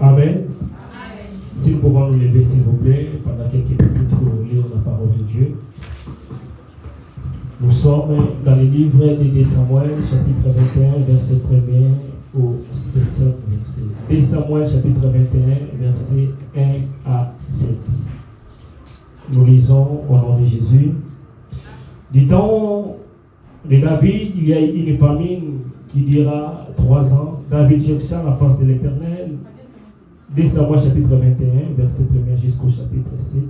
Amen. Si nous pouvons nous lever, s'il vous plaît, pendant quelques minutes pour lire la parole de Dieu. Nous sommes dans le livre de 2 Samuel, chapitre 21, verset 1er au 7e verset. 2 Samuel, chapitre 21, verset 1 à 7. Nous lisons au nom de Jésus. Du temps de David, il y a eu une famine qui dura 3 ans. David chercha la face de l'Éternel. 2 Samuel, chapitre 21, verset 1er jusqu'au chapitre 7.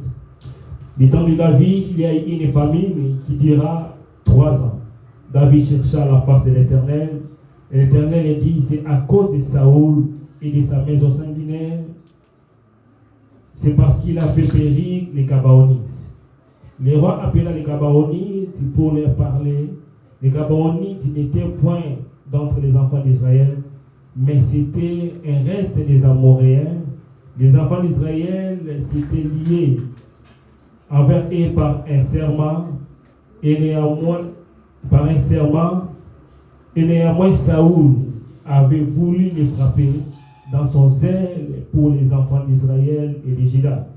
Du temps de David, il y a eu une famine qui dura 3 ans. David chercha la face de l'Éternel. Et l'Éternel dit, c'est à cause de Saoul et de sa maison sanguinaire. C'est parce qu'il a fait périr les Gabaonites. Le roi appela les Gabaonites pour leur parler. Les Gabaonites n'étaient point d'entre les enfants d'Israël, mais c'était un reste des Amoréens. Les enfants d'Israël s'étaient liés envers eux par un serment, et néanmoins Saoul avait voulu les frapper dans son zèle pour les enfants d'Israël et de Juda.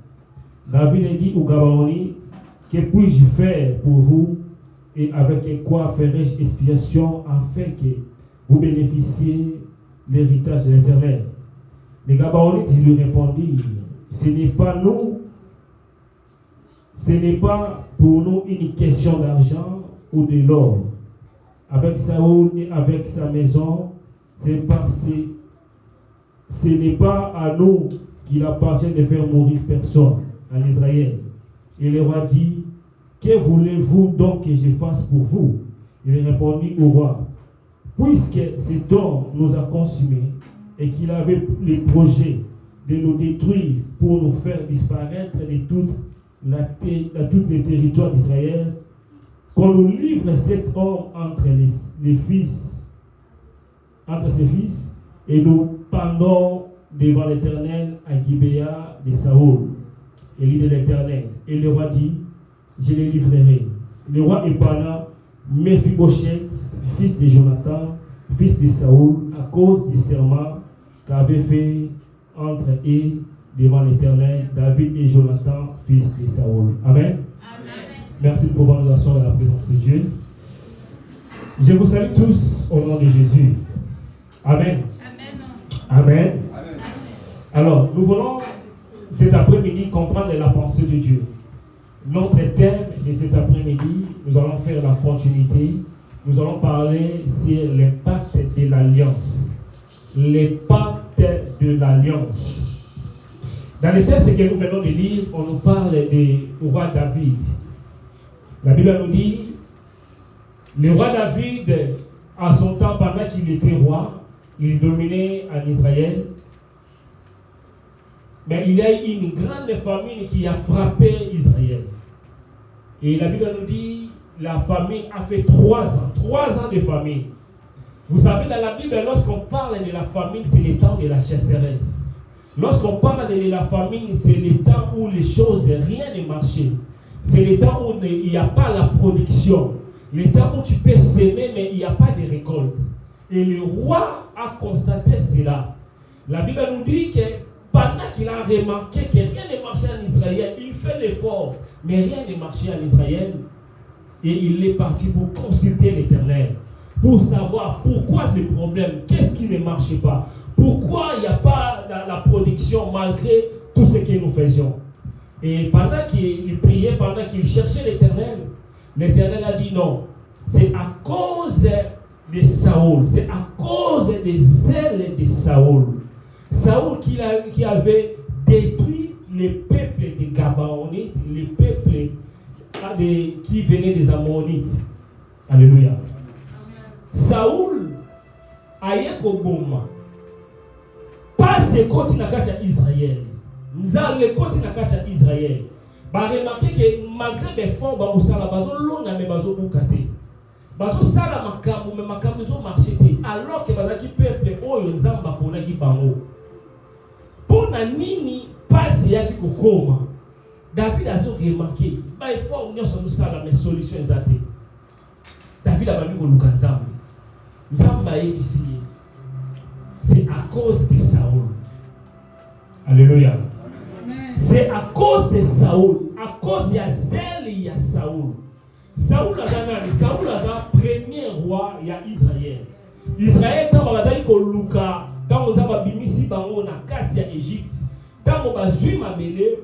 David a dit aux Gabaonites, que puis-je faire pour vous et avec quoi ferai-je expiation afin que vous bénéficiez l'héritage de l'Éternel? Les Gabaonites lui répondirent, ce n'est pas pour nous une question d'argent ou de l'or. Avec Saoul et avec sa maison, c'est parce que ce n'est pas à nous qu'il appartient de faire mourir personne en Israël. Et le roi dit, que voulez-vous donc que je fasse pour vous? Il répondit au roi, puisque cet homme nous a consumés et qu'il avait le projet de nous détruire pour nous faire disparaître de tous les territoires d'Israël, qu'on nous livre cet homme entre ses fils, et nous pendons devant l'Éternel à Gibéa de Saoul, et l'île de l'Éternel. Et le roi dit, je les livrerai. Le roi épana Méphibosheth, fils de Jonathan, fils de Saoul, à cause du serment qu'avait fait entre eux devant l'Éternel David et Jonathan, fils de Saoul. Amen. Merci de pouvoir nous asseoir dans la présence de Dieu. Je vous salue tous au nom de Jésus. Amen. Amen. Alors, nous voulons cet après-midi comprendre la pensée de Dieu. Notre thème de cet après-midi, nous allons faire la continuité. Nous allons parler sur l'impact de l'alliance. L'impact de l'alliance. Dans le texte que nous venons de lire, on nous parle du roi David. La Bible nous dit, le roi David, à son temps, pendant qu'il était roi, il dominait en Israël. Mais il y a eu une grande famine qui a frappé Israël. Et la Bible nous dit, la famine a fait 3 ans. 3 ans de famine. Vous savez, dans la Bible, lorsqu'on parle de la famine, c'est le temps de la chasseresse. Lorsqu'on parle de la famine, c'est le temps où les choses, rien ne marchait. C'est le temps où il n'y a pas la production. Le temps où tu peux s'aimer, mais il n'y a pas de récolte. Et le roi a constaté cela. La Bible nous dit que pendant qu'il a remarqué que rien ne marchait en Israël, il fait l'effort, mais rien ne marchait en Israël. Et il est parti pour consulter l'Éternel, pour savoir pourquoi le problème, qu'est-ce qui ne marchait pas, pourquoi il n'y a pas la production malgré tout ce que nous faisions. Et pendant qu'il priait, pendant qu'il cherchait l'Éternel, l'Éternel a dit non, c'est à cause de Saoul, c'est à cause des ailes de Saoul. Saoul qui avait détruit les peuples des Gabaonites, les peuples qui venaient des Ammonites. Alléluia. Amen. Saoul aye koboma. Pas ce côté na kacha Israël. Nzale côté na kacha Israël. Ba remarquer que malgré les efforts ba usala bazo lona me bazo bukate. Bazo sala makambo me makambo zo marché alors que bazaki peuple oyo nzamba pona ki bango. Pona nini pasi yaki kokoma. David a remarqué, bah il faut union sur nous ça la solution exacte. David a mis au luka nzambe. Nzamba ici. C'est à cause de Saoul. Alléluia. C'est à cause de Saoul, à cause de Zèle, il y a Saoul. Saoul a le premier roi d'Israël. Israël, quand on a dit que quand on a bimisi bango na kati ya Égypte, quand on a zui mamele,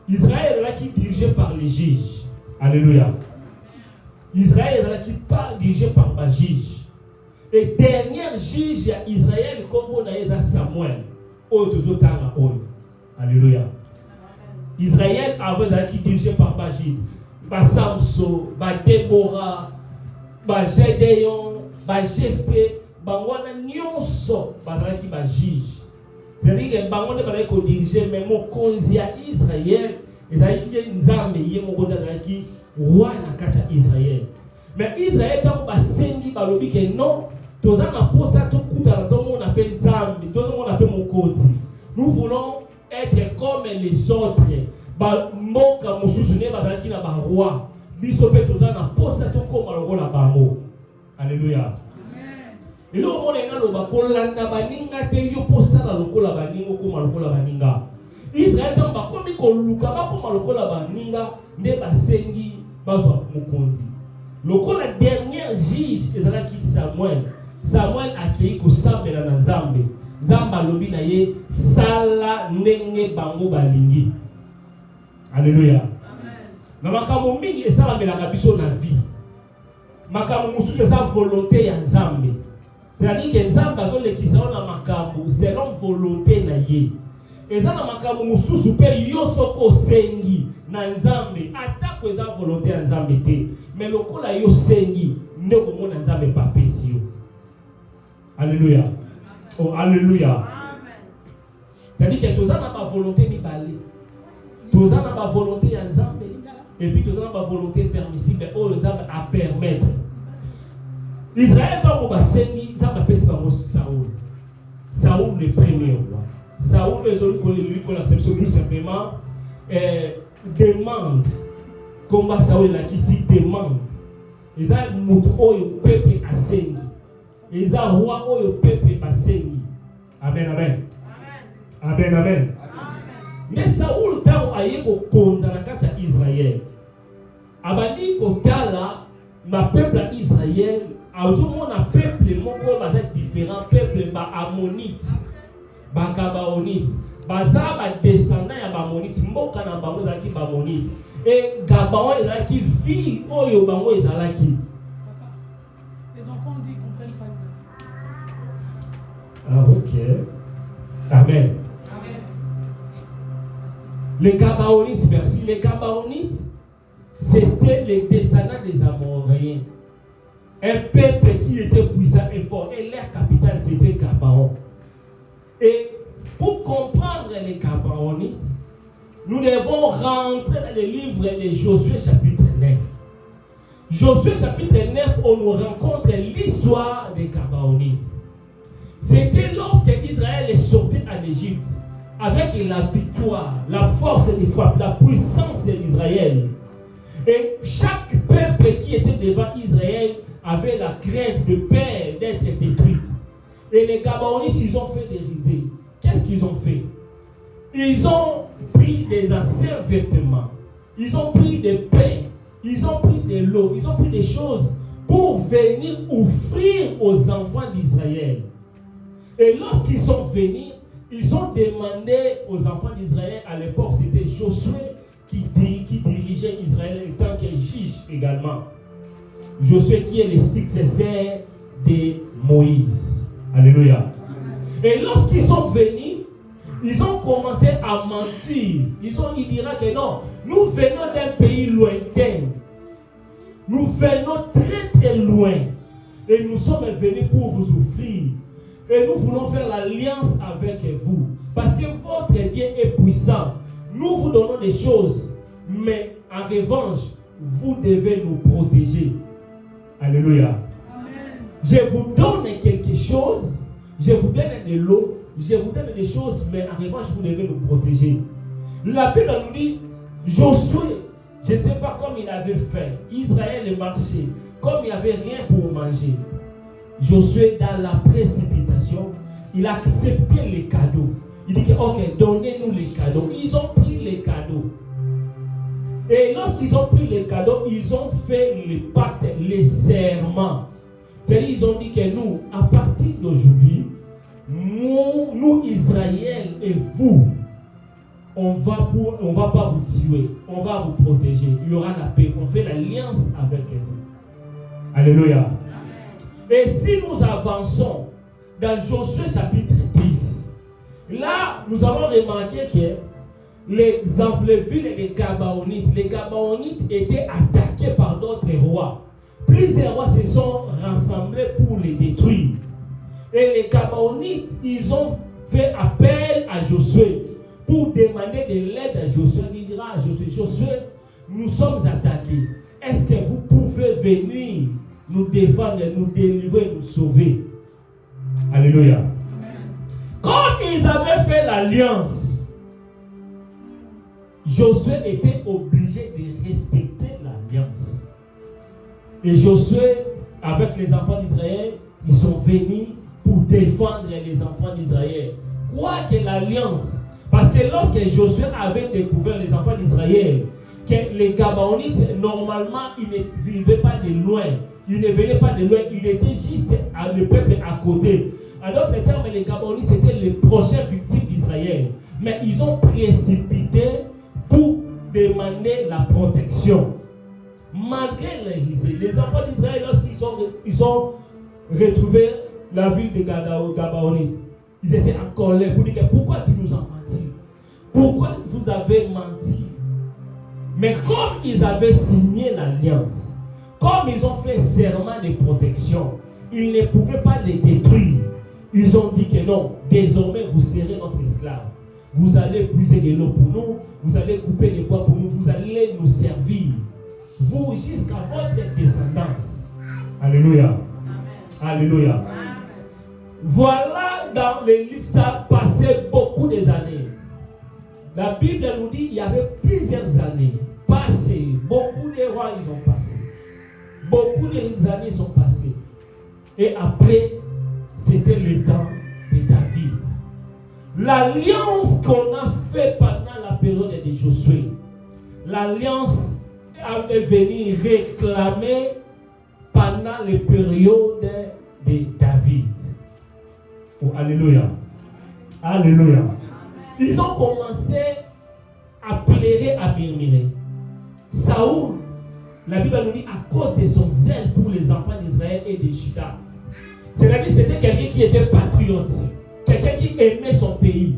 Israël est là qui est dirigé par les juges. Alléluia. Israël est là qui est dirigé par les juges. Et dernier juge d'Israël, comme on a dit Samuel, Alléluia. Israël avait qui est dirigé par les juges. Samson, Déborah, Gédéon, Jephthé, Bangwana nyonso bazalaki ba juge. C'est-à-dire que Bangwana bazalaki diriger même mokonzi ya Israël, ezalaki nzambe ye moko bazalaki roi na kati ya Israël. Mais Israël tant basengi balobi que non, toza na posa to kuta to mona pe nzambe, to mona pe mokonzi. Nous voulons être comme les autres. Ba moka mususu ne bazalaki na ba roi. Biso pe toza na posa to koma lokola bango. Alléluia. Et là, on est dans le kolanda baninga te yo posala lokola baninga ko malokola baninga. Israël tamba komi ko luka ba ko malokola baninga nde basengi bazwa mukonzi. Lokola dernier juge ezalaki Samuel. Samuel akei ko sambela na Nzambe. Nzamba lobi na ye sala ndenge bango balingi. Alléluia. Amen. Na makambo mingi esala melaka biso na vie. Makambo mususu eza volonté ya Nzambe. C'est-à-dire que Nzambe azolekisa na makambo selon volonté na ye. Eza na makambo mususu pe yo soko sengi na Nzambe atako eza volonté ya Nzambe te. Mais lokola yo sengi nde komona Nzambe pa pesi yo. Alléluia. Oh alléluia. Amen. C'est-à-dire que toza na ba volonté mibale. Toza na ba volonté ya Nzambe et puis toza na ba volonté permissible o Nzambe a permettre. Israël donc va sengi Nzambe pesi bango Saoul. Saoul le premier roi. Saoul les autres qu'on l'accepte tout simplement demande combat Saoul là qui s'y demande. Ils ont mutu oyo peuple asengi. Ils ont roi oyo peuple asengi. Amen amen. Amen amen. Mais Saoul tant aye ko konza na kati ya Israël. Abandi ko tala ma peuple à Israël. Tout le monde a peuple moko baza différent peuple ba ammonite ba gabaonite baza ba descendant ya ba ammonite mboka na bango ezalaki ba ammonite et Gabaon ezalaki fille oyo bango ezalaki. Les enfants disent qu'ils comprennent pas. Ah ok. Amen. Amen. Les Gabaonites, merci. Les Gabaonites c'était les descendants des Amoréens. Un peuple qui était puissant et fort. Et leur capitale, c'était Gabaon. Et pour comprendre les Gabaonites, nous devons rentrer dans le livre de Josué chapitre 9. Josué chapitre 9, on nous rencontre l'histoire des Gabaonites. C'était lorsque Israël est sorti en Égypte, avec la victoire, la force des frappes, la puissance d'Israël. Et chaque peuple qui était devant Israël avait la crainte de peur d'être détruite. Et les Gabaonites, ils ont fait des risées. Qu'est-ce qu'ils ont fait? Ils ont pris des anciens vêtements. Ils ont pris des pains. Ils ont pris de l'eau. Ils ont pris des choses pour venir offrir aux enfants d'Israël. Et lorsqu'ils sont venus, ils ont demandé aux enfants d'Israël, à l'époque c'était Josué qui dirigeait Israël en tant que juge également. Josué qui est le successeur de Moïse. Alléluia. Et lorsqu'ils sont venus, ils ont commencé à mentir. Ils dira que non, nous venons d'un pays lointain. Nous venons très très loin. Et nous sommes venus pour vous offrir. Et nous voulons faire l'alliance avec vous. Parce que votre Dieu est puissant. Nous vous donnons des choses. Mais en revanche, vous devez nous protéger. Alléluia. Amen. Je vous donne quelque chose, je vous donne de l'eau, je vous donne des choses, mais en revanche, vous devez nous protéger. La Bible nous dit, Josué, je ne sais pas comment il avait fait. Israël marchait, comme il n'y avait rien pour manger. Josué, dans la précipitation, il a accepté les cadeaux. Il Il dit que, ok, donnez-nous les cadeaux. Ils ont pris les cadeaux. Et lorsqu'ils ont pris les cadeaux, ils ont fait les pactes, les serments. C'est-à-dire, ils ont dit que nous, à partir d'aujourd'hui, nous Israël et vous, on va pas vous tuer, on va vous protéger. Il y aura la paix. On fait l'alliance avec vous. Alléluia. Amen. Et si nous avançons dans Josué chapitre 10, là, nous avons remarqué que les villes et les Gabaonites étaient attaqués par d'autres rois. Plusieurs rois se sont rassemblés pour les détruire. Et les Gabaonites, ils ont fait appel à Josué pour demander de l'aide à Josué. Il dira à Josué, Josué, nous sommes attaqués. Est-ce que vous pouvez venir nous défendre, nous délivrer, nous sauver? Alléluia. Amen. Comme ils avaient fait l'alliance, Josué était obligé de respecter l'alliance. Et Josué, avec les enfants d'Israël, ils sont venus pour défendre les enfants d'Israël. Quoi que l'alliance, parce que lorsque Josué avait découvert les enfants d'Israël, que les Gabaonites, normalement, ils ne vivaient pas de loin. Ils ne venaient pas de loin. Ils étaient juste le peuple à côté. En d'autres termes, les Gabaonites, c'était les prochaines victimes d'Israël. Mais ils ont précipité pour demander la protection. Malgré les enfants d'Israël, lorsqu'ils ont retrouvé la ville de Gabaonites, ils étaient en colère pour dire pourquoi tu nous as menti? Pourquoi vous avez menti? Mais comme ils avaient signé l'alliance, comme ils ont fait serment de protection, ils ne pouvaient pas les détruire. Ils ont dit que non, désormais vous serez notre esclave. Vous allez puiser de l'eau pour nous, vous allez couper les bois pour nous, vous allez nous servir. Vous jusqu'à votre descendance. Alléluia. Amen. Alléluia. Amen. Voilà, dans les livres, ça a passé beaucoup d'années. La Bible nous dit qu'il y avait plusieurs années passées. Beaucoup de rois, ils ont passé. Beaucoup d'années sont passées. Et après, c'était le temps de David. L'alliance qu'on a faite pendant la période de Josué, l'alliance avait venu réclamer pendant les périodes de David. Oh, alléluia. Alléluia. Ils ont commencé à pleurer, à murmurer. Saoul, la Bible nous dit, à cause de son zèle pour les enfants d'Israël et de Juda. C'est-à-dire c'était quelqu'un qui était patriote, quelqu'un qui aimait son pays.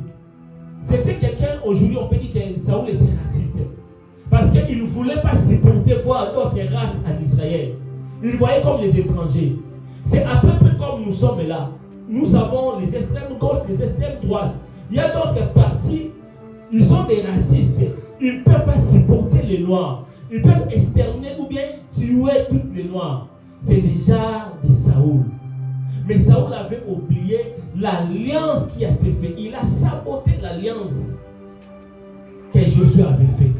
C'était quelqu'un, aujourd'hui on peut dire que Saoul était raciste. Parce qu'il ne voulait pas supporter voir d'autres races en Israël. Il voyait comme les étrangers. C'est à peu près comme nous sommes là. Nous avons les extrêmes gauche, les extrêmes droites. Il y a d'autres partis, ils sont des racistes. Ils ne peuvent pas supporter les Noirs. Ils peuvent exterminer ou bien tuer tous les Noirs. C'est déjà de Saoul. Mais Saoul avait oublié l'alliance qui a été faite. Il a saboté l'alliance que Josué avait faite.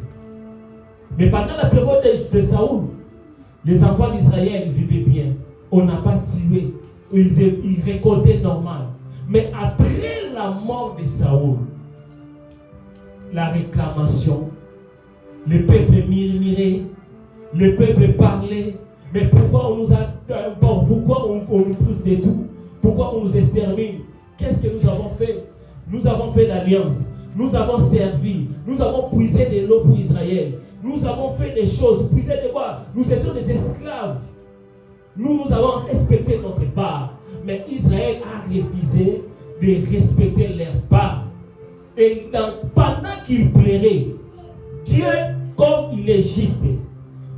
Mais pendant la période de Saoul, les enfants d'Israël vivaient bien. On n'a pas tué. Ils récoltaient normal. Mais après la mort de Saoul, la réclamation, le peuple murmurait, le peuple parlait. Mais pourquoi on nous prive de tout? Pourquoi on nous extermine? Qu'est-ce que nous avons fait? Nous avons fait l'alliance. Nous avons servi. Nous avons puisé de l'eau pour Israël. Nous avons fait des choses. Puisé de quoi? Nous étions des esclaves. Nous avons respecté notre part. Mais Israël a refusé de respecter leur part. Et pendant qu'il plairait, Dieu, comme il est juste,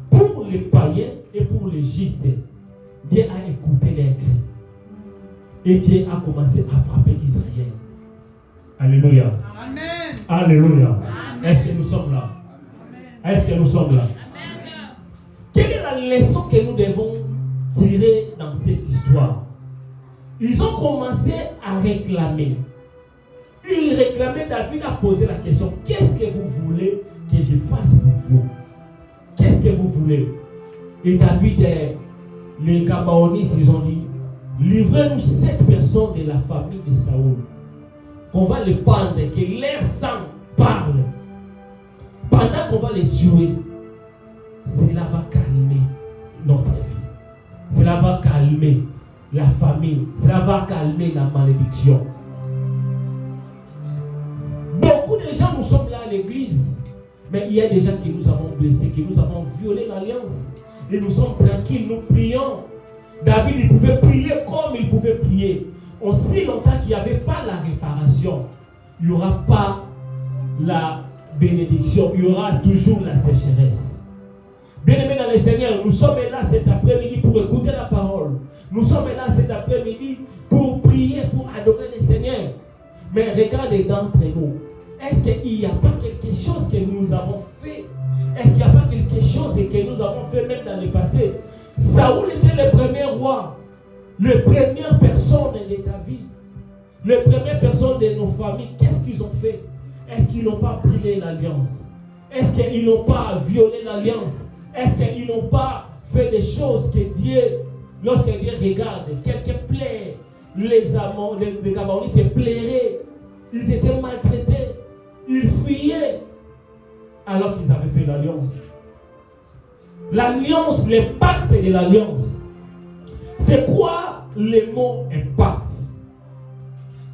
pour les païens et pour les justes, Dieu a écouté leurs cris. Et Dieu a commencé à frapper Israël. Alléluia. Amen. Alléluia. Amen. Est-ce que nous sommes là? Amen. Est-ce que nous sommes là? Amen. Quelle est la leçon que nous devons tirer dans cette histoire? Ils ont commencé à réclamer. Ils réclamaient, David a posé la question, qu'est-ce que vous voulez que je fasse pour vous? Qu'est-ce que vous voulez? Et David, les Gabaonites, ils ont dit, livrez-nous 7 personnes de la famille de Saoul. qu'on va les pendre, que leur sang parle, pendant qu'on va les tuer, cela va calmer notre vie. Cela va calmer la famine. Cela va calmer la malédiction. Beaucoup de gens, nous sommes là à l'église, mais il y a des gens que nous avons blessés, que nous avons violé l'alliance. Et nous sommes tranquilles, nous prions. David, il pouvait prier comme il pouvait prier. Aussi longtemps qu'il n'y avait pas la réparation, il n'y aura pas la bénédiction, il y aura toujours la sécheresse. Bien-aimés dans le Seigneur, nous sommes là cet après-midi pour écouter la parole. Nous sommes là cet après-midi pour prier, pour adorer le Seigneur. Mais regardez d'entre nous, est-ce qu'il n'y a pas quelque chose que nous avons fait? Est-ce qu'il n'y a pas quelque chose que nous avons fait même dans le passé? Saoul était le premier roi, les premières personnes de ta vie, les premières personnes de nos familles. Qu'est-ce qu'ils ont fait? Est-ce qu'ils n'ont pas brisé l'alliance? Est-ce qu'ils n'ont pas violé l'alliance? Est-ce qu'ils n'ont pas fait des choses que Dieu, lorsque Dieu regarde, quelqu'un plaît, les amants, les Gabaonites plairaient, ils étaient maltraités, ils fuyaient, alors qu'ils avaient fait l'alliance. L'alliance, l'impact de l'alliance. C'est quoi le mot impact?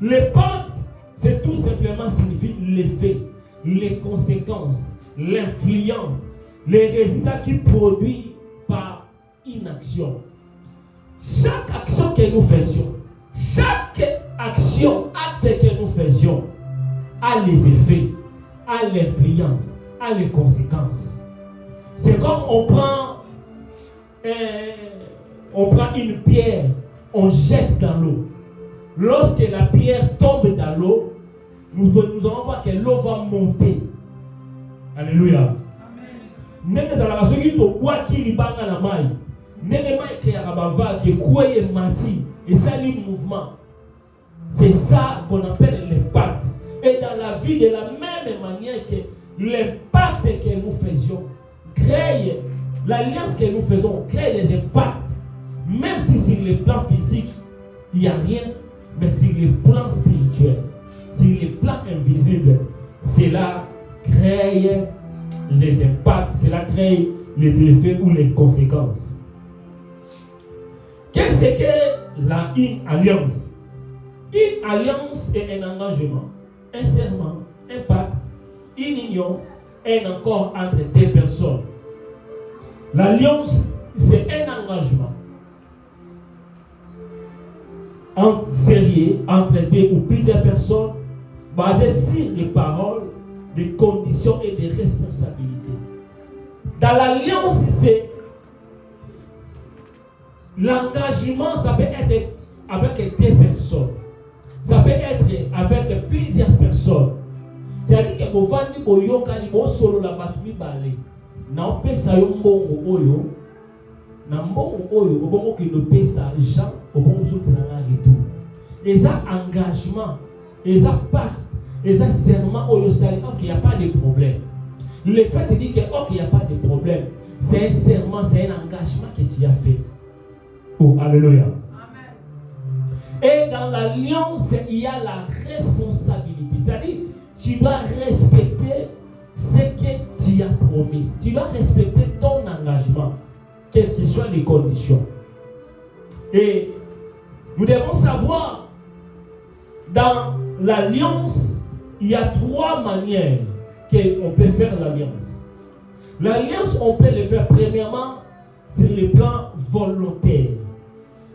L'impact, c'est tout simplement signifie l'effet, les conséquences, l'influence, les résultats qui produisent par une action. Chaque action que nous faisions, chaque action, acte que nous faisions, a les effets, a l'influence, a les conséquences. C'est comme on prend une pierre, on jette dans l'eau. Lorsque la pierre tombe dans l'eau, nous allons voir que l'eau va monter. Alléluia. Même les alabations qui ont boit qui libanga la maille, même les mailles qui arabava qui couaient mati et ça le mouvement. C'est ça qu'on appelle l'impact. Et dans la vie de la même manière que l'impact que nous faisions crée l'alliance que nous faisons, crée des impacts. Même si sur le plan physique il n'y a rien, mais sur le plan spirituel, sur le plan invisible, cela crée les impacts, cela crée les effets ou les conséquences. Qu'est-ce que une alliance? Une alliance est un engagement, un serment, un pacte, une union, un accord entre deux personnes. L'alliance, c'est un engagement sérieux entre deux ou plusieurs personnes basé sur des paroles, des conditions et des responsabilités. Dans l'alliance, c'est l'engagement, ça peut être avec des personnes. Ça peut être avec plusieurs personnes. C'est-à-dire que vous vendez vos yokani, vos solo la batumi balé. Na pesa yo mbongo oyo. Na mbongo oyo, obongo ki le pesa Jean, obongo zo c'est na retour. Et ça engagement, et ça pacte, et ça serment oyo sali, ok, il n'y a pas de problème. Le fait de dire que ok, il n'y a pas de problème, c'est un serment, c'est un engagement que tu as fait. Oh, alléluia. Et dans l'alliance, il y a la responsabilité. C'est-à-dire, tu dois respecter ce que tu as promis. Tu dois respecter ton engagement, quelles que soient les conditions. Et nous devons savoir, dans l'alliance, il y a trois manières qu'on peut faire l'alliance. L'alliance, on peut le faire premièrement sur le plan volontaire.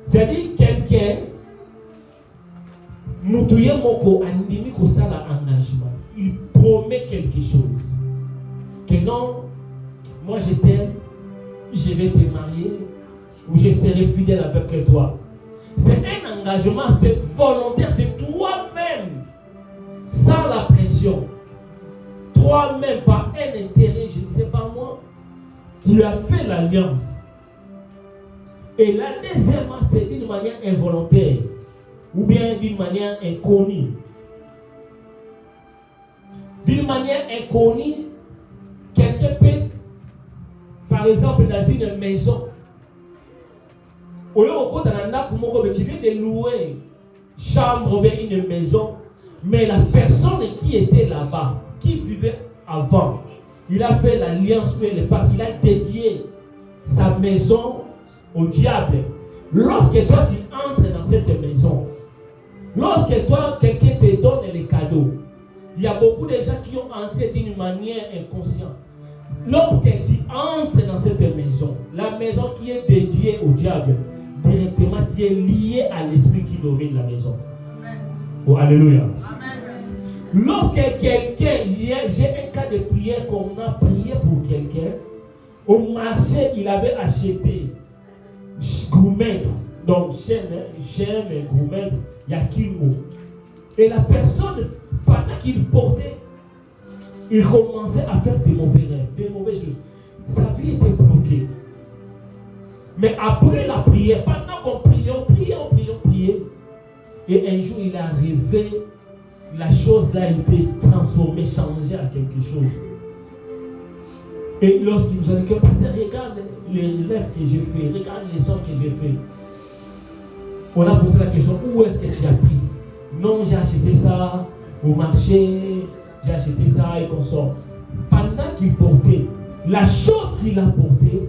C'est-à-dire, quelqu'un Moutouye Moko andimi kosala engagement. Il promet quelque chose. Que non, moi je t'aime, je vais te marier, ou je serai fidèle avec toi. C'est un engagement, c'est volontaire, c'est toi-même, sans la pression. Toi-même, par un intérêt, je ne sais pas moi, tu as fait l'alliance. Et la deuxième, c'est d'une manière involontaire. Ou bien d'une manière inconnue. D'une manière inconnue, quelqu'un peut, par exemple, dans une maison, tu viens de louer chambre ou bien une maison, Mais la personne qui était là-bas, qui vivait avant, il a fait l'alliance où elle est partie. Il a dédié sa maison au diable. Lorsque toi tu entres dans cette maison, lorsque toi quelqu'un te donne les cadeaux, il y a beaucoup de gens qui ont entré d'une manière inconsciente. Lorsque tu entres dans cette maison, la maison qui est dédiée au diable, directement tu es lié à l'esprit qui domine la maison. Amen. Oh, alléluia. Amen. Lorsque quelqu'un, j'ai un cas de prière qu'on a prié pour quelqu'un, au marché il avait acheté gourmet, donc chaîne, gourmet, il y a kilo. Et la personne, pendant qu'il portait, il commençait à faire des mauvais rêves, des mauvaises choses. Sa vie était bloquée. Mais après la prière, pendant qu'on priait, on priait. Et un jour, il est arrivé, la chose là a été transformée, changée à quelque chose. Et lorsqu'il nous a dit que pasteur, regarde les rêves que j'ai fait, regarde les sorts que j'ai fait. On a posé la question, où est-ce que tu as pris? Non, j'ai acheté ça au marché, j'ai acheté ça et qu'on sort. Pendant qu'il portait, la chose qu'il a portée,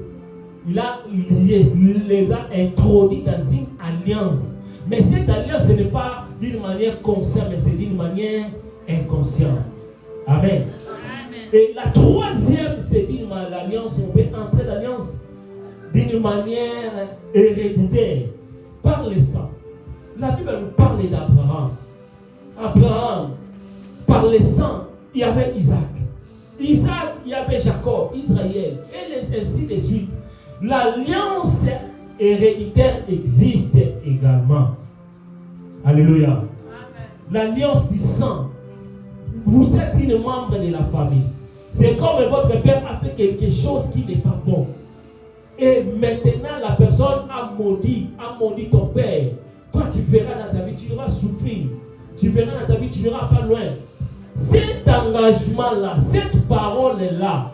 il les a introduits dans une alliance. Mais cette alliance, ce n'est pas d'une manière consciente, mais c'est d'une manière inconsciente. Amen. Et la troisième, c'est d'une l'alliance, on peut entrer dans l'alliance d'une manière héréditaire, par le sang. La Bible nous parle d'Abraham. Abraham, par le sang, il y avait Isaac. Isaac, il y avait Jacob, Israël, et ainsi de suite. L'alliance héréditaire existe également. Alléluia. L'alliance du sang. Vous êtes une membre de la famille. C'est comme votre père a fait quelque chose qui n'est pas bon. Et maintenant, la personne a maudit ton père. Toi, tu verras dans ta vie, tu vas souffrir. Tu verras dans ta vie, tu n'iras pas loin. Cet engagement-là, cette parole-là,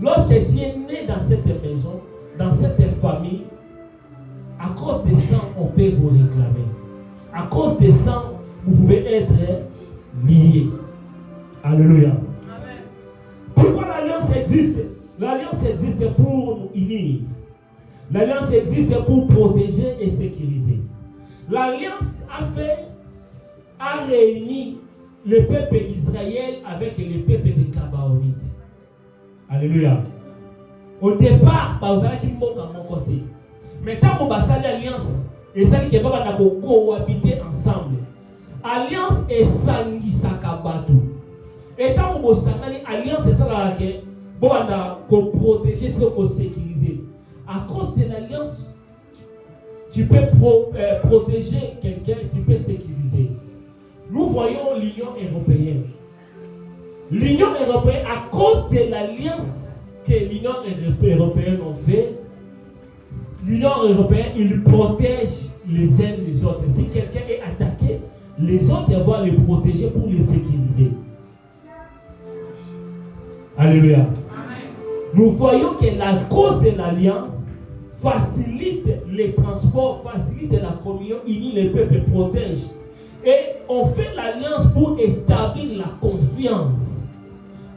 lorsque tu es né dans cette maison, dans cette famille, à cause des sang, on peut vous réclamer. À cause des sang, vous pouvez être liés. Alléluia. Amen. Pourquoi l'alliance existe? L'alliance existe pour nous unir. L'alliance existe pour protéger et sécuriser. L'alliance a réuni le peuple d'Israël avec le peuple des Gabaonites. Alléluia. Au départ, vous avez dit à mon côté. Mais quand vous avez l'alliance, et ça qui va cohabiter ensemble. Alliance et sangi sakabatu. Et quand vous avez l'alliance, c'est ça qui va protéger, pour sécuriser. À cause de l'alliance, tu peux protéger quelqu'un, tu peux sécuriser. Nous voyons l'Union européenne. L'Union européenne, à cause de l'alliance que l'Union européenne a fait, l'Union européenne, il protège les uns les autres. Si quelqu'un est attaqué, les autres vont les protéger pour les sécuriser. Alléluia. Amen. Nous voyons que la cause de l'alliance facilite les transports, facilite la communion, unit les peuples, protège. Et on fait l'alliance pour établir la confiance.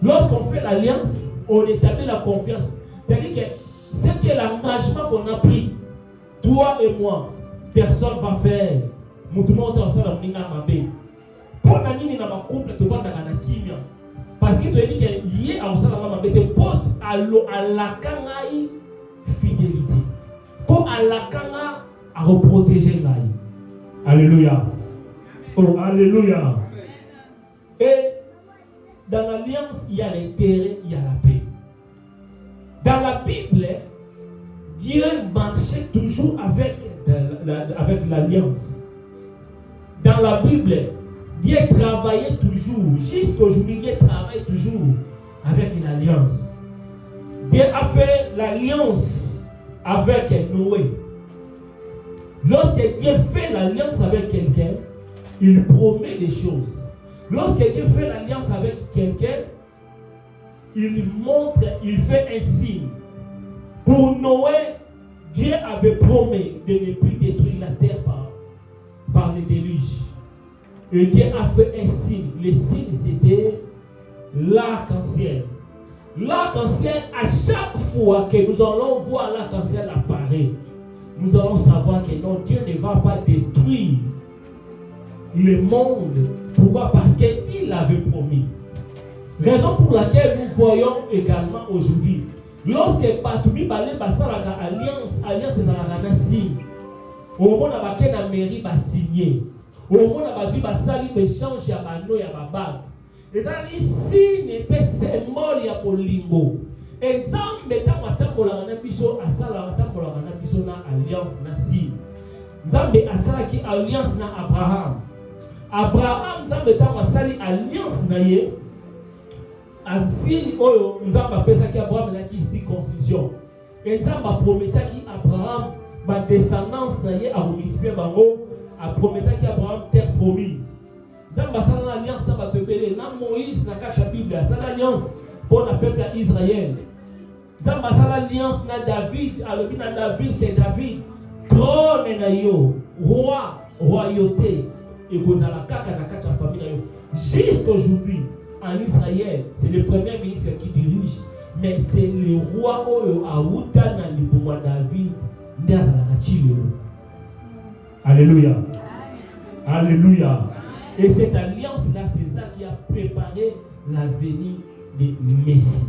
Lorsqu'on fait l'alliance, on établit la confiance. C'est-à-dire que c'est que l'engagement qu'on a pris, toi et moi, personne ne va faire. Pour la mine dans ma couple, tu vas dans la kimia. Parce que tu as dit que hier, à porte à la kangaï fidélité. Pour à la kanga à reprotéger l'aïe. Alléluia. Oh, alléluia. Et dans l'alliance, il y a l'intérêt, il y a la paix. Dans la Bible, Dieu marchait toujours avec l'alliance. Dans la Bible, Dieu travaillait toujours, jusqu'aujourd'hui, Dieu travaille toujours avec une alliance. Dieu a fait l'alliance avec Noé. Lorsque Dieu fait l'alliance avec quelqu'un, il promet des choses. Lorsque Dieu fait l'alliance avec quelqu'un, il montre, il fait un signe. Pour Noé, Dieu avait promis de ne plus détruire la terre par le déluge. Et Dieu a fait un signe. Le signe, c'était l'arc-en-ciel. L'arc-en-ciel, à chaque fois que nous allons voir l'arc-en-ciel apparaître, nous allons savoir que non, Dieu ne va pas détruire le monde. Pourquoi? Parce qu'il avait promis. Raison pour laquelle nous voyons également aujourd'hui, lorsque Batoumi Balé Basalaka alliance est un signe. Au moment où la mairie va signer, au moment où la sali échange ya bano ya babag, les alliés signe pe symbole ya polingo. Nzambe tango atambola na biso asala atambola na biso na alliance na signe. Nzambe asalaki alliance na Abraham. Abraham nzambe tango asali alliance na ye. En signe oyo nzambe apesaki Abraham na ki circoncision. Nzambe prometaki Abraham ma descendance na ye a homicipé bango a prometaki Abraham terre promise. Nzambe asala alliance na bato ebele na Moïse na kacha Bible asala alliance pour le peuple d'Israël. Nzambe asala alliance na David alobi na David que David trône na yo roi royauté ekozala kaka na kacha famille na yo. Jusqu'aujourd'hui en Israël, c'est le premier ministre qui dirige, mais c'est le roi Oyo Aouda na liboma David. Alléluia. Alléluia. Et cette alliance-là, c'est ça qui a préparé la venue de Messie.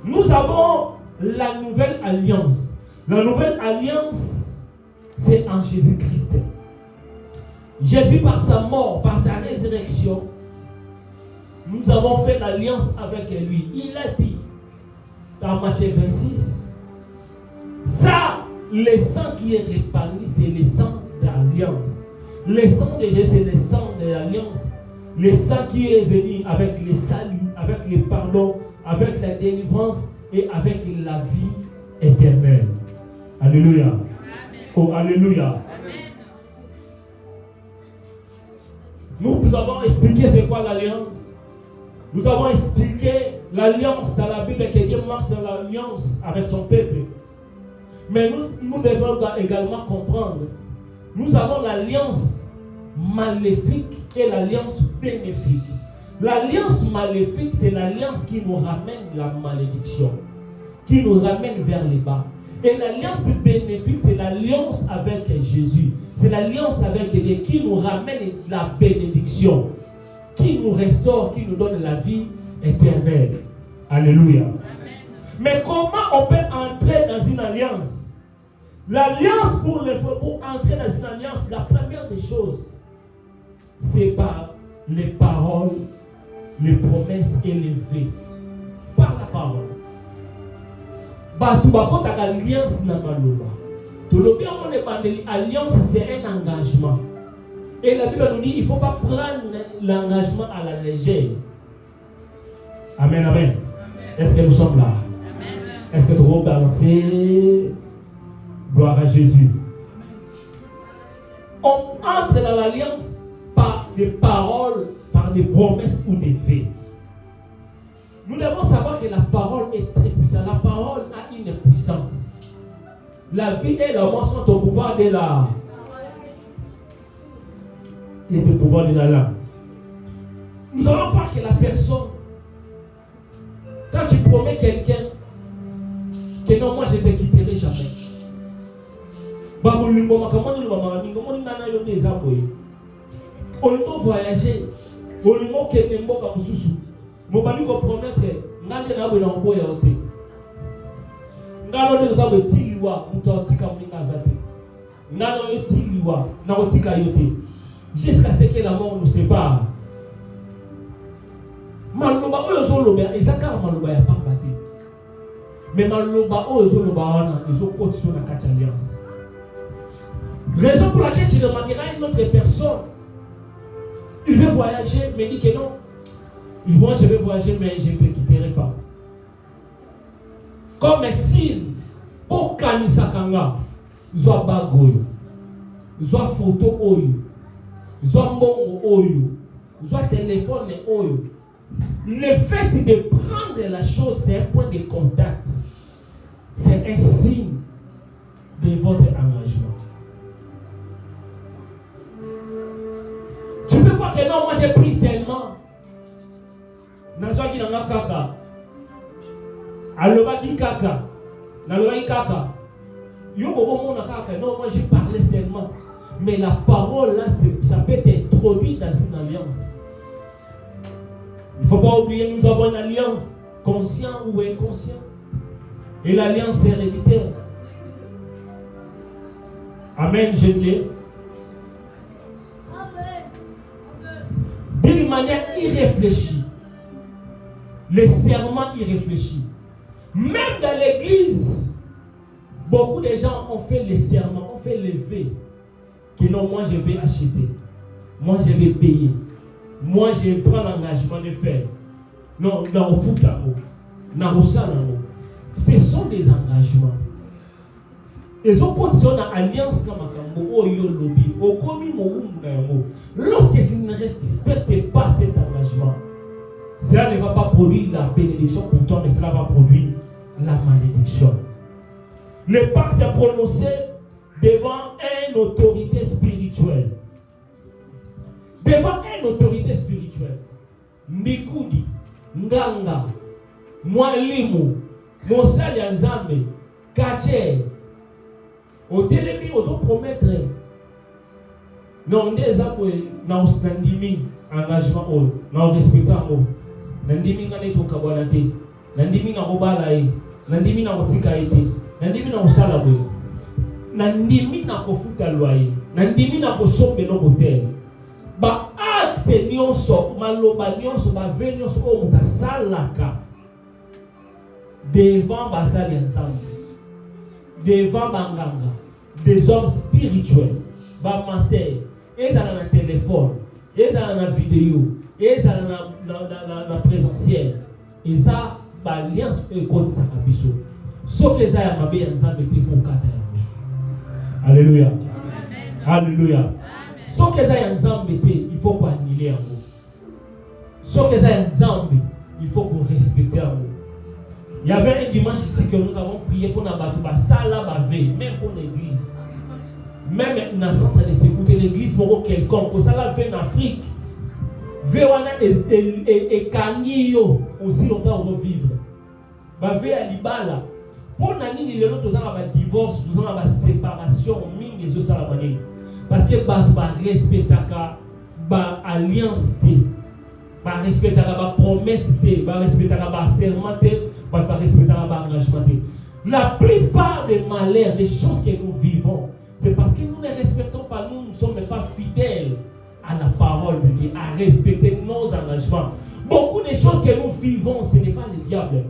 Nous avons la nouvelle alliance. La nouvelle alliance, c'est en Jésus-Christ. Jésus, par sa mort, par sa résurrection, nous avons fait l'alliance avec lui. Il a dit dans Matthieu 26, ça, le sang qui est répandu, c'est le sang d'alliance. Le sang de Jésus, c'est le sang de l'alliance. Le sang qui est venu avec le salut, avec le pardon, avec la délivrance et avec la vie éternelle. Alléluia. Amen. Oh, alléluia. Amen. Nous avons expliqué c'est quoi l'alliance. Nous avons expliqué l'alliance dans la Bible, que Dieu marche dans l'alliance avec son peuple. Mais nous devons également comprendre, nous avons l'alliance maléfique et l'alliance bénéfique. L'alliance maléfique, c'est l'alliance qui nous ramène la malédiction, qui nous ramène vers le bas. Et l'alliance bénéfique, c'est l'alliance avec Jésus. C'est l'alliance avec Dieu qui nous ramène la bénédiction, qui nous restaure, qui nous donne la vie éternelle. Alléluia. Amen. Mais comment on peut entrer dans une alliance? L'alliance pour entrer dans une alliance, la première des choses, c'est par les paroles, les promesses élevées. Par la parole. Alliance, c'est un engagement. Et la Bible nous dit il ne faut pas prendre l'engagement à la légère. Amen, amen. Amen. Est-ce que nous sommes là? Amen. Est-ce que nous pouvons balancer? Gloire à Jésus. On entre dans l'alliance par des paroles, par des promesses ou des faits. Nous devons savoir que la parole est très puissante. La parole a une puissance. La vie et la mort sont au pouvoir de la... et au pouvoir de la langue. Nous allons voir que la personne, quand tu promets quelqu'un que non, moi je ne te quitterai jamais. On voyager, on promettre jusqu'à ce que la mort nous sépare. Maloba oyozoloba ezaka maloba ya pamba te. Mais maloba oyozoloba wana ezokoti sur la quatre alliance. Raison pour laquelle tu remarqueras une autre personne. Il veut voyager, mais dit que non. Moi je vais voyager, mais je ne te quitterai pas. Comme signe, au kanisakanga, zwa bagoyo, zwa photo oyo, zwa mbongo oyo, zwa téléphone oyo. Le fait de prendre la chose, c'est un point de contact. C'est un signe de votre engagement. Non, moi j'ai pris seulement. Nazwa qui n'a kaka. Alobaki kaka. Nalobaki kaka. Yo bobo na kaka. Non, moi j'ai parlé seulement. Mais la parole là, ça peut être introduit dans une alliance. Il ne faut pas oublier, nous avons une alliance, conscient ou inconscient. Et l'alliance est héréditaire. Amen, je l'ai. D'une manière irréfléchie. Les serments irréfléchis. Même dans l'église, beaucoup de gens ont fait les serments, ont fait les vœux. Que non, moi je vais acheter. Moi je vais payer. Moi je prends l'engagement de faire. Non, dans le foot là-haut. Dans le sang là-haut. Ce sont des engagements. Ils ont conditionné l'alliance dans lorsque tu ne respectes pas cet engagement, cela ne va pas produire la bénédiction pour toi, mais cela va produire la malédiction. Le pacte est prononcé devant une autorité spirituelle. Devant une autorité spirituelle. Mbikudi, Nganga, Mwalimu, Mosali Nzambe, Kache. Au télémi, on va promettre. Non, des aboués, non, nandimi, engagement, non, respectant, nandimi n'a pas de kabonate, nandimi n'a pas balaye, nandimi n'a pas de tikaïté, nandimi n'a pas salabé, nandimi n'a pas foutu à loyer, nandimi n'a pas sommé dans l'hôtel. Ba acte nyonso, maloba nyonso, ba ve nyonso, o muta salaka devant basali ensemble, devant banganga, des hommes spirituels, ba massé. Ils ont un téléphone, ils ont une vidéo, ils ont un présentiel. Ils ont une alliance contre sa capicho. Ce qu'ils ont un bien ensemble, ils font 4 ans. Alléluia. Alléluia. Ce qu'ils ont ensemble, il faut qu'on annule en vous. Ce qu'ils ont ensemble, il faut qu'on respecte en vous. Il y avait un dimanche ici que nous avons prié pour Nabatouba, ça là, même pour l'église. Même dans le centre de sécurité, l'église moro quelconque, pour ça là, fait en Afrique. Véwana et Kangio, aussi longtemps on va vivre. Va ver à Libala. Pour Nani, les autres, nous avons un divorce, nous avons une séparation, mine et ça la manière. Parce que bah respecter bah alliance bah respecter bah promesse bah respecter bah serment bah respecter bah engagement. La plupart des malheurs, des choses que nous vivons, c'est parce que nous ne respectons pas, nous ne sommes pas fidèles à la parole de Dieu, à respecter nos engagements. Beaucoup de choses que nous vivons, ce n'est pas le diable.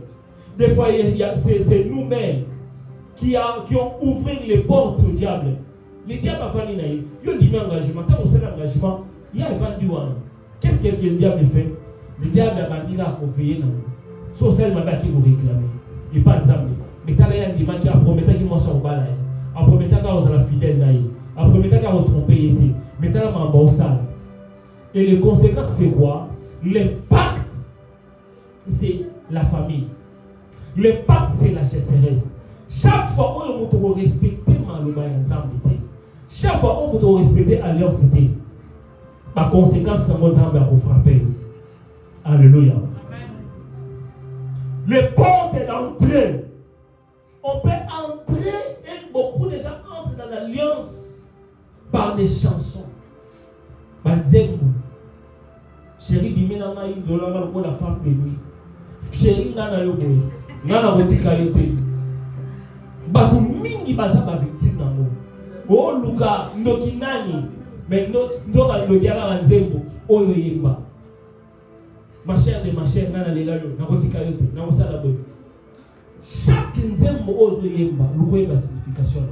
Des fois, c'est nous-mêmes qui ont ouvert les portes au diable. Le diable a fallu naïf. Il dit engagement. Quand on sait l'engagement, il y a un vendu. Qu'est-ce que le diable fait? Le diable a vendu là pour veiller. Sauf celle qui vous réclamer. Il n'est pas ensemble. Mais tu as un dimanche qui a promis qu'il m'a sorti au balai. En promettant qu'il va être fidèle naïf. En promettant qu'il va être trompé. Mais tu as un bon sale. Et les conséquences, c'est quoi? Le pacte, c'est la famille. Le pacte, c'est la chasseresse. Chaque fois où on doit respecter Maloba ensemble, chaque fois où on doit respecter Alliance, la conséquence, c'est qu'on va frapper. Alléluia. Les portes d'entrée. On peut entrer et beaucoup de gens entrent dans l'alliance par des chansons. Banzembo. Chérie Bimena Maï, Dolama, la femme de lui. Chérie Nana Yoboy. Nana Botika Yote. Batou mingi baza ba victime nango. O luka ndoki nani mais ndoka ndokiara Banzembo oyo yemba. Ma chère de ma chère Nana Lelalo, na Botika Yote, na Osala Boy. Chaque nzembo ozo yemba, luko yemba signification.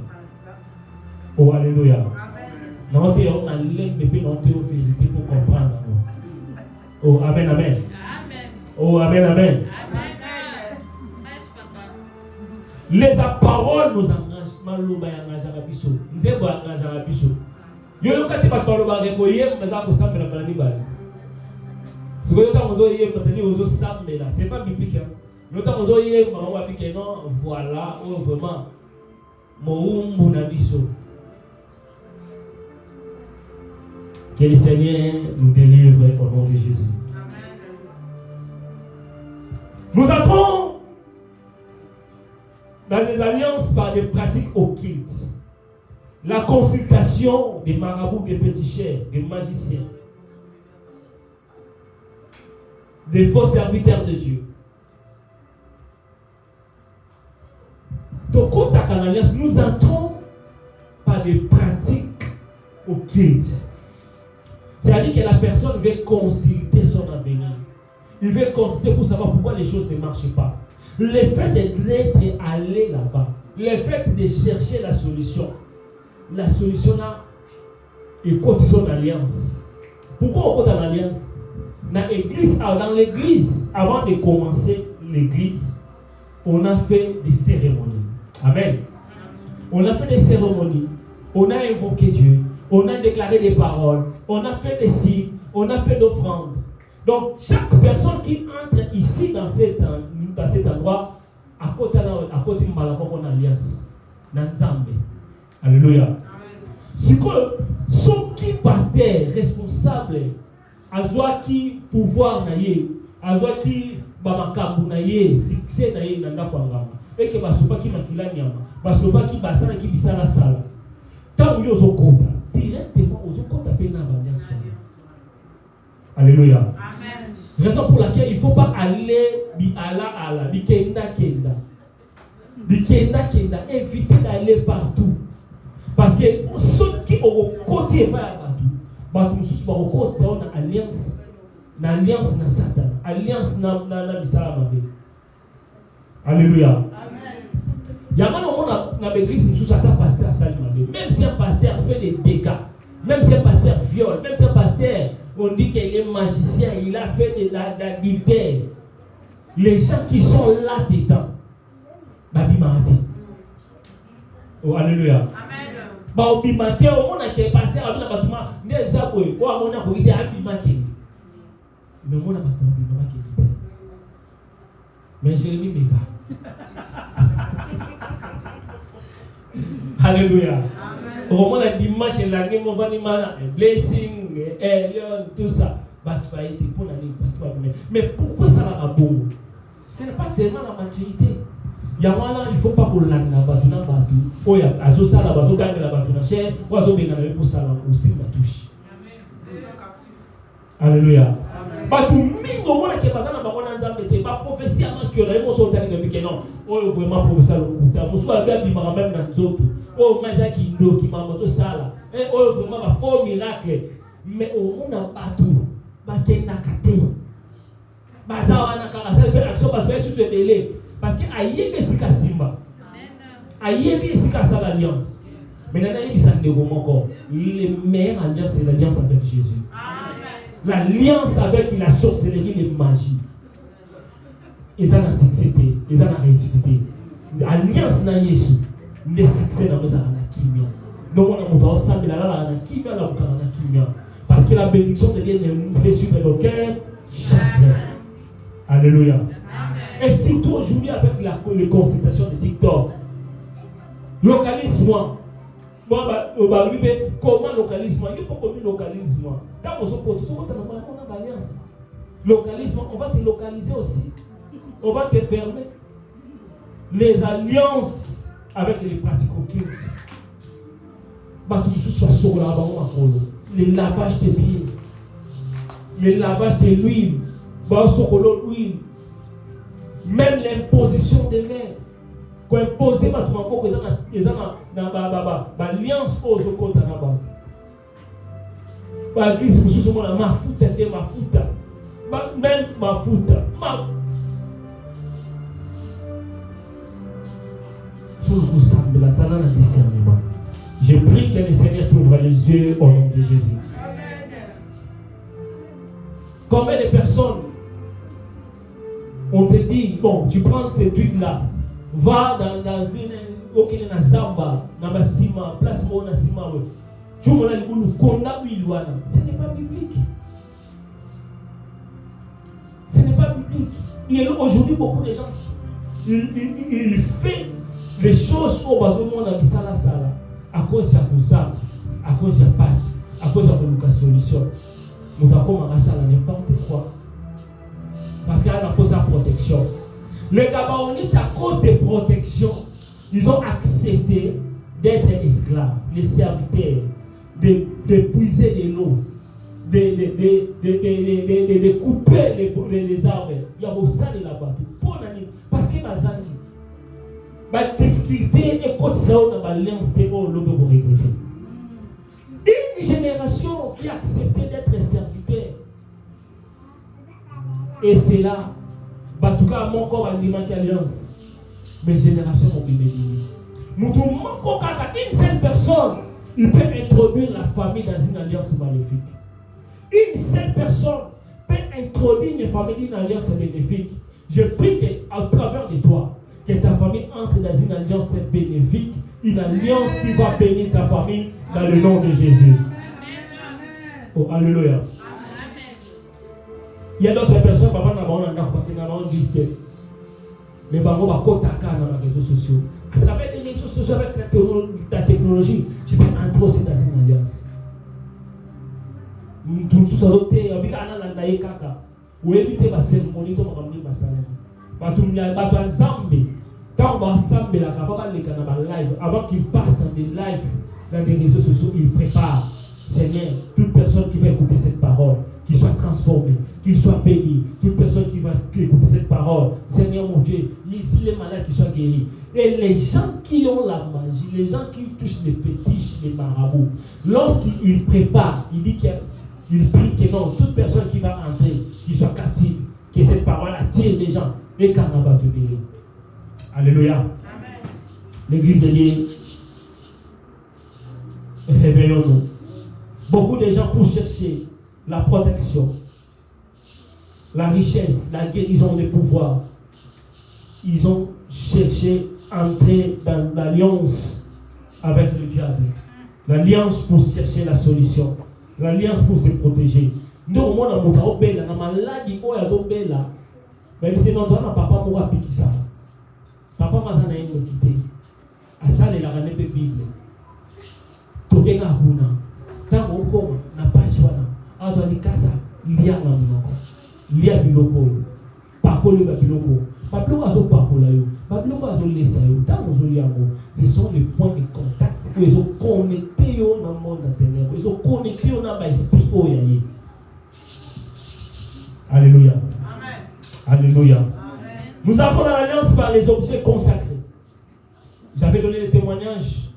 Oh alléluia. Amen. Non, on a l'aime mais on a vérité pour comprendre. Oh amen amen. Amen. Oh amen amen. Amen. Les paroles nous engagent. Maloba engage à biso. Nzembo engage à biso. Yo kati ba toloba reko yemba za ko sambela balani bali. Ce que nous avons dit, c'est pas biblique. Nous avons dit, non, voilà, vraiment, mon abisso. Que le Seigneur nous délivre au nom de Jésus. Nous entrons dans des alliances par des pratiques occultes. La consultation des marabouts, des féticheurs, des magiciens, des faux serviteurs de Dieu. Donc, quand on alliance, nous entrons par des pratiques occultes. C'est-à-dire que la personne veut consulter son avenir. Il veut consulter pour savoir pourquoi les choses ne marchent pas. Le fait d'être allé là-bas, le fait de chercher la solution là est condition d'alliance. Pourquoi on compte en alliance? Dans l'église, avant de commencer l'église, on a fait des cérémonies. Amen. On a fait des cérémonies. On a invoqué Dieu. On a déclaré des paroles. On a fait des signes. On a fait d'offrandes. Donc, chaque personne qui entre ici dans cet endroit, à côté de Malako, on a alliance. Dans Zambé. Alléluia. Ce qui pasteur responsable, à qui pouvoir naïe, à qui bamakambu naïe, succès naïe nanda kwangama. Et que basopa qui makila nyama, basopa qui basala qui bisala sala. Tant que vous avez directement aux autres tapés dans l'alliance. Alléluia. Amen. Raison pour laquelle il ne faut pas aller bikenda. Éviter d'aller partout. Parce que ceux qui ont côté partout, ont alliance na Satan, alliance na misala mabe. Alléluia. Il y a un église qui est pasteur salimabé. Même si un pasteur fait des dégâts, même si un pasteur viole, même si un pasteur, on dit qu'il est magicien, il a fait de l'adultère. Les gens qui sont là-dedans, Babi Marati. Oh, alléluia. Amen. Babi Marati, on a qui est pasteur, on a bâtiment, n'est ça pour eux. On a pour aider Babi Marati. Mais on a bâtiment, Babi Marati. Mais Jérémie Mega. Alléluia. Au moment de dimanche, on va dire blessing, tout ça. Mais pourquoi ça va bon? Ce n'est pas seulement la maturité. Il y a un il ne faut pas qu'on l'ait na batuna batu. Oya, azo sala bazo gagne la batuna cher, ou azo benga pour ça aussi la touche. Alléluia. Batu mingo mona ke bazana bakona nzambe te ba prophétie avant que la émotion tani que non. Oh vraiment professeur lokuta. Musu ba bi mara même na nzoto. Oh mazaki ndo ki mamoto sala. Oh vraiment ba faux miracle. Mais au monde batu ba kenda kate. Bazawa na karasel fait action parce que sur ce délai parce que ayebe sika simba. Ayebe sika sala alliance. Mais nana yebi sa ndego moko. Le meilleur alliance c'est l'alliance avec Jésus. L'alliance avec la sorcellerie et la magie. Ils ont la succès, ils ont la réussite. L'alliance na Jésus, le succès dans nos kimia. Donc on a ensemble la kimia, la kimia. Parce que la bénédiction de Dieu nous fait suivre le cœur chacun. Alléluia. Et surtout aujourd'hui avec les consultations de TikTok. Localise-moi. Comment localisme? Il faut qu'on localise moi. Dans vos autres, on a une alliance. Localisme, on va te localiser aussi. On va te fermer. Les alliances avec les pratiques occultes. Les lavages de pieds. Les lavages de l'huile. Même l'imposition des mains. Quand imposer ma tumango ils ont alliance aux autres na ba église mususu mona mafuta même mafuta faut ressemble à ça dans le discernement. Je prie que le Seigneur t'ouvre les yeux au nom de Jésus. Combien de personnes on te dit bon tu prends cette huile là. Va dans une zamba, dans la cima, place où on a cima. Ce n'est pas biblique. Ce n'est pas biblique. Il y a aujourd'hui beaucoup de gens. Il fait les choses au bas du monde à Bissala Sala à cause de la à cause de la passe, à cause de la solution. Nous avons n'importe quoi. Parce qu'elle a posé sa protection. Les Gabaonites, à cause des protections, ils ont accepté d'être esclaves, les serviteurs, de puiser de l'eau, de couper les arbres. Il y a beaucoup ça là-bas. Parce que la difficulté est comme ça, on a l'alliance de l'eau pour regretter. Une génération qui a accepté d'être serviteur. Et c'est là, en tout cas, mon corps a une alliance. Mes générations ont béni. Nous manquons qu'une seule personne, il peut introduire la famille dans une alliance maléfique. Une seule personne peut introduire une famille dans une alliance bénéfique. Je prie qu'à travers de toi, que ta famille entre dans une alliance bénéfique, une alliance qui va bénir ta famille dans le nom de Jésus. Oh, alléluia. Il y a d'autres personnes qui vont dans l'église. Mais ils vont dans les réseaux sociaux. À travers les réseaux sociaux, avec la technologie, tu peux entrer aussi dans une alliance. Tout le monde est en train de faire caca. Ou éviter la cérémonie de la salaire. Avant qu'il passe dans des lives, dans des réseaux sociaux, il prépare. Seigneur, toute personne qui va écouter cette parole, qu'il soit transformé, qu'il soit béni, toute personne qui va écouter cette parole, Seigneur mon Dieu, ici les malades qui soient guéris. Et les gens qui ont la magie, les gens qui touchent les fétiches, les marabouts, lorsqu'ils préparent, il dit qu'il prie que non, toute personne qui va entrer, qui soit captive, que cette parole attire les gens et qu'on va te bénir. Alléluia. Amen. L'église de Dieu, réveillons-nous. Beaucoup de gens pour chercher la protection, la richesse, la guérison, le pouvoir. Ils ont cherché à entrer dans l'alliance avec le diable. L'alliance pour chercher la solution. L'alliance pour se protéger. Nous, au moins, on a une maladie, on a une même si notre papa m'a piqué ça. Papa m'a dit qu'il quitté. À ça, il a ramené la Bible. Tout est là. Tant qu'on n'a pas choisi. En tout cas, il y a un biloko. Il y a un biloko. Par contre, il y a un biloko. Pas plus qu'à ce parcours-là. Pas plus qu'à ce laisser. Ce sont les points de contact. Ils sont connectés dans le monde de ténèbres. Ils sont connectés dans l'esprit. Alléluia. Amen. Alléluia. Amen. Nous apprenons l'alliance par les objets consacrés. J'avais donné le témoignage.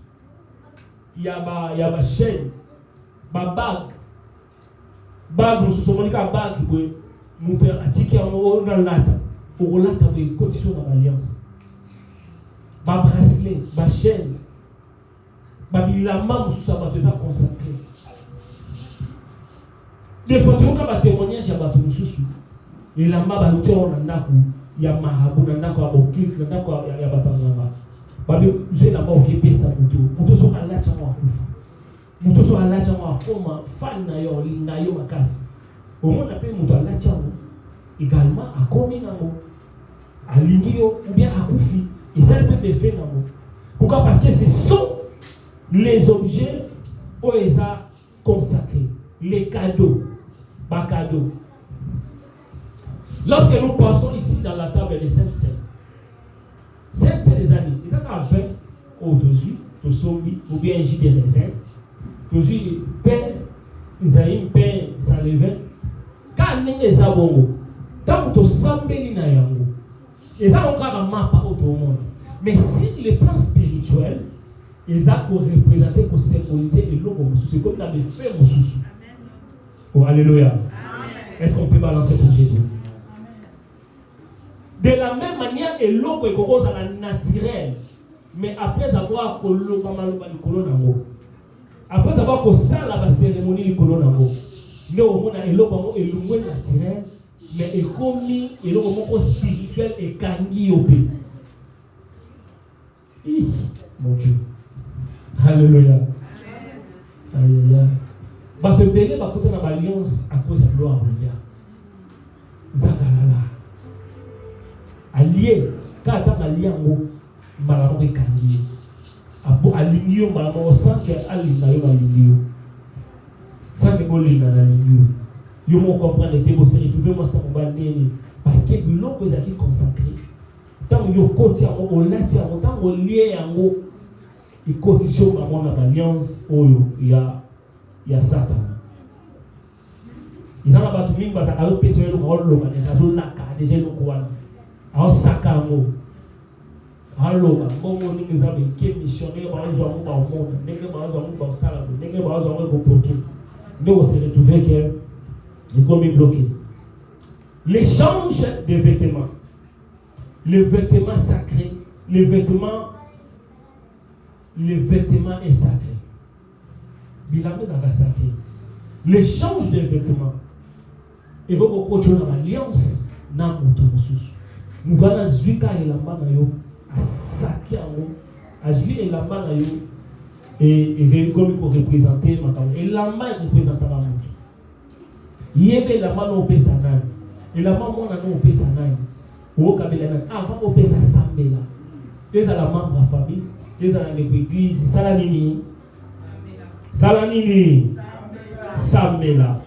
Il y a ma chaîne, ma bague. Bague, nous sommes en bague. Nous avons un ticket en haut dans la lata. Pour la lata, nous continuons dans l'alliance. Ma bracelet, ma chaîne. Ma bilama, nous sommes consacrés. Des fois, tu as un témoignage à Batou Moussou. Et la main, il y a Mahabou, il y a Bokik, il y a Batangama. Babi, vous êtes là-bas au Québec, ça Moutou. Moutou sont à l'Achama Koufa. Moutou sont à l'Achama Koma, fan Nayo, Lingayo Makas. Au moins, on appelle Moutou à l'Achama. Également, à Kominamo, à Lingio, ou bien à Koufi. Et ça peut être fait. Pourquoi? Parce que ce sont les objets où ils ont consacrés. Les cadeaux. Pas cadeaux. Lorsque nous passons ici dans la table des Saintes-Seines, c'est des années. Ils ont fait au dessus, au sommet, ou bien un jus de raisin. Dessus, pain, Isaïe, pain, ça levait. Quand ils ont bon, tant que tu sens bien, ils ont encore un map au monde. Mais si les plans spirituels, ils ont représenté pour symboliser et l'eau, c'est comme dans les faits, mon sous. Oh, alléluia. Est-ce qu'on peut balancer pour Jésus? De la même manière, et l'eau est cause à la naturelle. Mais après avoir colo, après avoir causé la cérémonie du colo, nous avons l'eau est le naturel, mais est commis et l'eau spirituel et kangi au pays. Mon Dieu. Alléluia. Alléluia. Va te bénir, va côté dans l'alliance à cause de la gloire de Dieu. Zagalala. Allié, quand tu as allié en haut, malamo est kangi. Aligné, malamo, sans que allié, malamo. nzambe bolinga na lingi yo mo comprendre te bo série trouver moi ça mo ba nini parce que biloko ezaki consacré tant yo koti yango olati yango tant olie yango ikotisho bango na alliance oyo ya Satan. Ils ont battu mingi bataka yo pesa yo ko loba déjà zo laka déjà yo ko wana aho sakango aloba bongo ningi zabe ke missionnaire ba zo ngo ba monde ndenge ba zo ngo ba sala ndenge ba zo ngo ko bloquer ndeko se retrouver que il comme bloqué. L'échange de vêtements, le vêtement sacré, le vêtement est sacré. Bilamé dans la sacré. L'échange de vêtements et beaucoup de alliance na moto mususu. Mugana zuika elamba na yo asaki ango azui elamba na yo et comme ko représenter makamo elamba représenter la moto. Yebe elamba no pesa nani. Elamba mona no pesa nani. O kabela nani avant o pesa sambela. Eza la membre de famille, eza na l'église, sala nini? Sala nini? Sambela.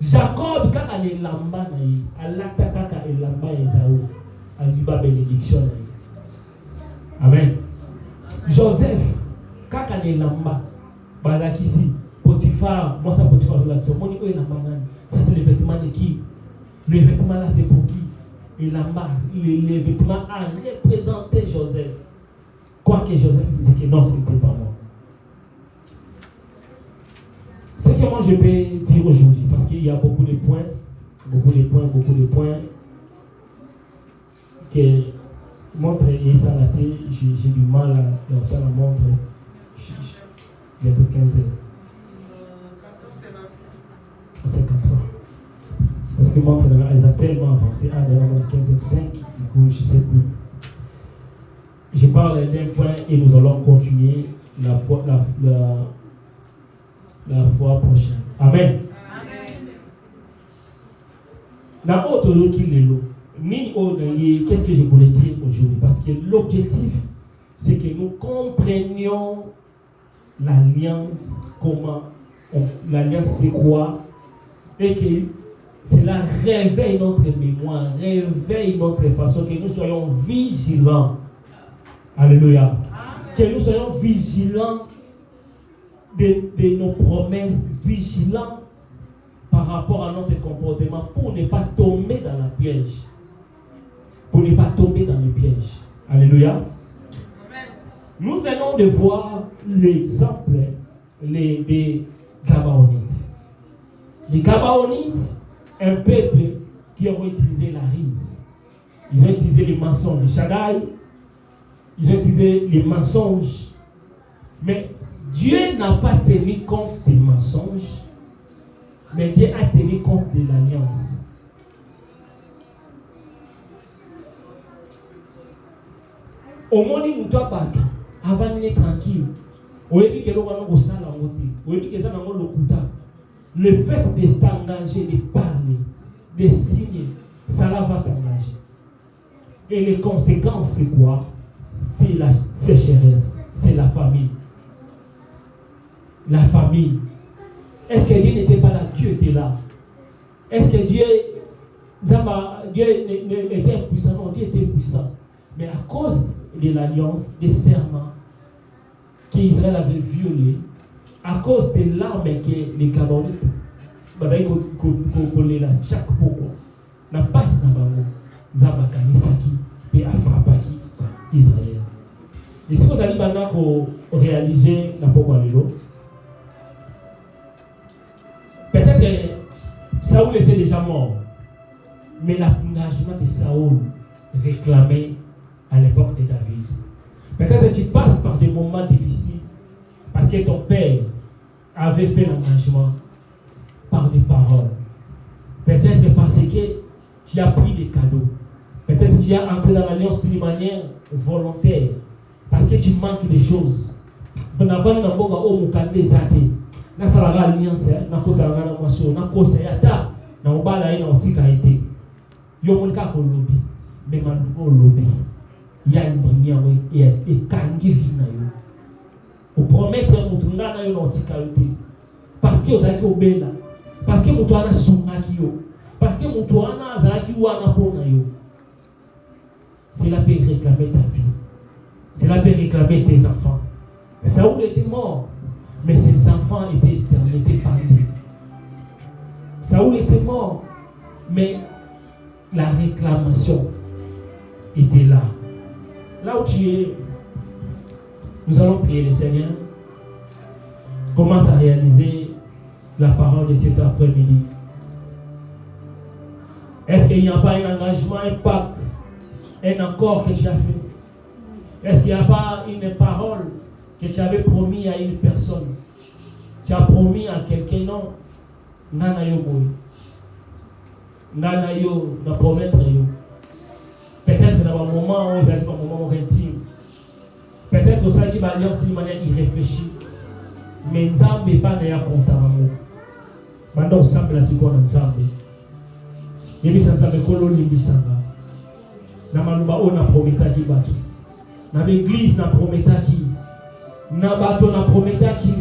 Jacob kaka ne lamba na ye, alata kaka elamba Esau, ayiba bénédiction na ye. Amen. Joseph kaka ne lamba balakisi Potiphar, moi ça Potiphar je l'action, moni o elamba nani? Ça c'est le vêtement de qui? Le vêtement là c'est pour qui? Elamba, les vêtements a représenté Joseph. Quoique Joseph disait que non, ce n'était pas moi. Ce que moi je peux dire aujourd'hui, parce qu'il y a beaucoup de points que montre et salaté, j'ai du mal à leur faire la montre. Bientôt 15 heures. 53. Parce que montre elles ont tellement avancé. Ah, d'ailleurs, 15h05, du coup, je ne sais plus. Je parle d'un point et nous allons continuer la fois prochaine. Amen. Qu'est-ce que je voulais dire aujourd'hui? Parce que l'objectif, c'est que nous comprenions l'alliance, l'alliance c'est quoi, et que cela réveille notre mémoire, réveille notre façon, que nous soyons vigilants. Alléluia. Amen. Que nous soyons vigilants de nos promesses, vigilants par rapport à notre comportement pour ne pas tomber dans la piège. Pour ne pas tomber dans le piège. Alléluia. Amen. Nous venons de voir l'exemple des Gabaonites. Les Gabaonites, un peuple qui ont utilisé la ruse. Ils ont utilisé les mensonges. Les Shaddai, ils ont utilisé les mensonges. Mais Dieu n'a pas tenu compte des mensonges, mais Dieu a tenu compte de l'alliance. Au monde où nous doit battre, avant d'être tranquille, le fait de t'engager, de parler, de signer, ça va t'engager. Et les conséquences, c'est quoi? C'est la sécheresse, c'est la famille. La famille. Est-ce que Dieu n'était pas là? Dieu était là. Est-ce que Dieu était impuissant? Non, Dieu était puissant. Mais à cause de l'alliance, des serments qu'Israël avait violés, à cause des larmes que les Gabaonites chaque pourquoi n'a pas na bango nzamba kanisaki pe afrapaki Israël. Et si vous allez maintenant réaliser la pourquoi lelo, peut-être Saoul était déjà mort, mais l'engagement de Saoul réclamé à l'époque de David. Peut-être tu passes par des moments difficiles parce que ton père avait fait l'engagement par des paroles. Peut-être parce que tu as pris des cadeaux. Peut-être que tu as entré dans l'alliance d'une manière volontaire. Parce que tu manques de choses. On a vu dans le na salaka alliance na kota na masho na kosa yata na obala ina otika ite yo mulika ko lobi me manduko lobi ya ndimia we e kangi vina yo o promettre mutungana yo otika ite Parce que vous avez obéi là. Parce que vous avez soumaki yo. Parce que vous avez zalaki wana pona yo. C'est là pour réclamer ta vie. C'est là pour réclamer tes enfants. Saoul était mort, mais ses enfants étaient exterminés, étaient partis. Saoul était mort, mais la réclamation était là. Là où tu es, nous allons prier le Seigneur. Commence à réaliser la parole de cet après-midi. Est-ce qu'il n'y a pas un engagement, un pacte, un accord que tu as fait? Est-ce qu'il n'y a pas une parole que tu avais promis à une personne? Tu as promis à quelqu'un, non? Nana yo boy. Nana yo, na promettre yo. Peut-être dans un moment où vous êtes dans un moment intime. Peut-être que vous avez une alliance d'une manière irréfléchie. Mais Nzambe n'est pas d'ailleurs content. Maintenant, Nzambe la seconde Nzambe. Yebi Nzambe kolo limbi sanga. Na maluba o na prometaki batu. Na l'église na prometaki. Na bato na prometaki.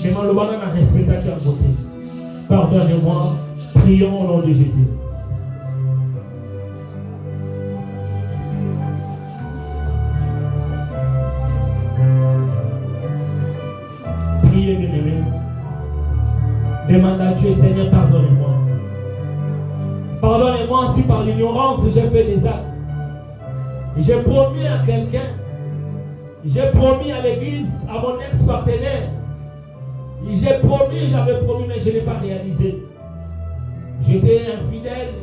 Mais maluba na respectaki en côté. Pardonnez-moi. Prions au nom de Jésus. Priez, bien-aimés. Demande à Dieu, Seigneur, pardonnez-moi. Pardonnez-moi si par l'ignorance j'ai fait des actes. J'ai promis à quelqu'un. J'ai promis à l'église, à mon ex-partenaire. J'ai promis, j'avais promis, mais je n'ai pas réalisé. J'étais infidèle.